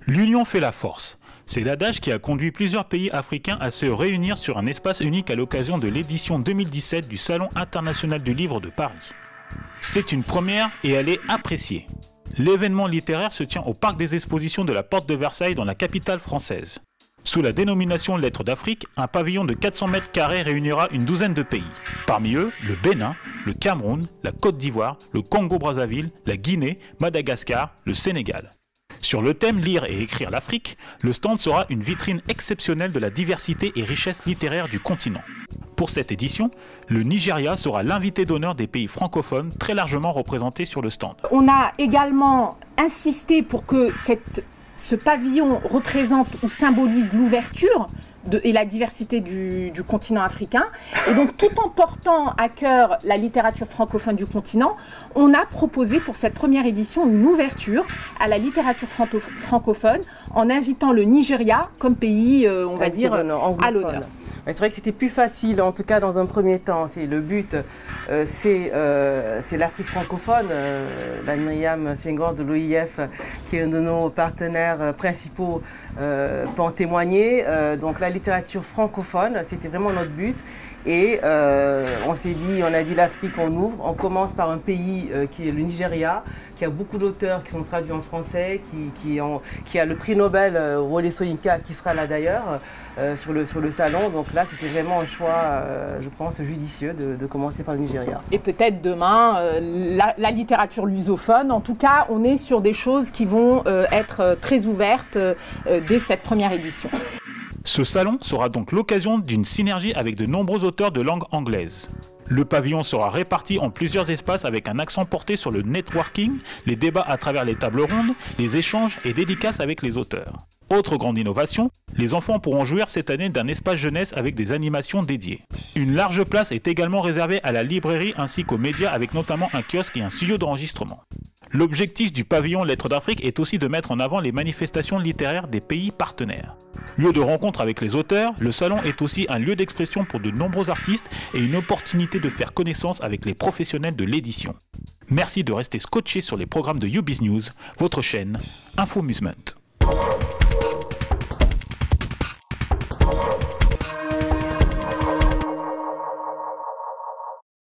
L'union fait la force. C'est l'adage qui a conduit plusieurs pays africains à se réunir sur un espace unique à l'occasion de l'édition 2017 du Salon international du livre de Paris. C'est une première et elle est appréciée. L'événement littéraire se tient au parc des expositions de la Porte de Versailles dans la capitale française. Sous la dénomination Lettres d'Afrique, un pavillon de 400 mètres carrés réunira une douzaine de pays. Parmi eux, le Bénin, le Cameroun, la Côte d'Ivoire, le Congo-Brazzaville, la Guinée, Madagascar, le Sénégal. Sur le thème Lire et écrire l'Afrique, le stand sera une vitrine exceptionnelle de la diversité et richesse littéraire du continent. Pour cette édition, le Nigeria sera l'invité d'honneur des pays francophones très largement représentés sur le stand. On a également insisté pour que ce pavillon représente ou symbolise l'ouverture et la diversité du continent africain. Et donc, tout en portant à cœur la littérature francophone du continent, on a proposé pour cette première édition une ouverture à la littérature francophone en invitant le Nigeria comme pays, on va dire, à l'honneur. C'est vrai que c'était plus facile, en tout cas dans un premier temps. Le but, c'est l'Afrique francophone. Myriam Senghor de l'OIF, qui est un de nos partenaires principaux, peut en témoigner. Donc la littérature francophone, c'était vraiment notre but. Et on a dit l'Afrique, on ouvre. On commence par un pays qui est le Nigeria, qui a beaucoup d'auteurs qui sont traduits en français, qui a le prix Nobel Wole Soyinka, qui sera là d'ailleurs sur le salon. Donc là, c'était vraiment un choix, je pense, judicieux de commencer par le Nigeria. Et peut-être demain, la littérature lusophone. En tout cas, on est sur des choses qui vont être très ouvertes dès cette première édition. Ce salon sera donc l'occasion d'une synergie avec de nombreux auteurs de langue anglaise. Le pavillon sera réparti en plusieurs espaces avec un accent porté sur le networking, les débats à travers les tables rondes, les échanges et dédicaces avec les auteurs. Autre grande innovation, les enfants pourront jouir cette année d'un espace jeunesse avec des animations dédiées. Une large place est également réservée à la librairie ainsi qu'aux médias avec notamment un kiosque et un studio d'enregistrement. L'objectif du pavillon Lettres d'Afrique est aussi de mettre en avant les manifestations littéraires des pays partenaires. Lieu de rencontre avec les auteurs, le salon est aussi un lieu d'expression pour de nombreux artistes et une opportunité de faire connaissance avec les professionnels de l'édition. Merci de rester scotché sur les programmes de YouBiz News, votre chaîne Infomusement.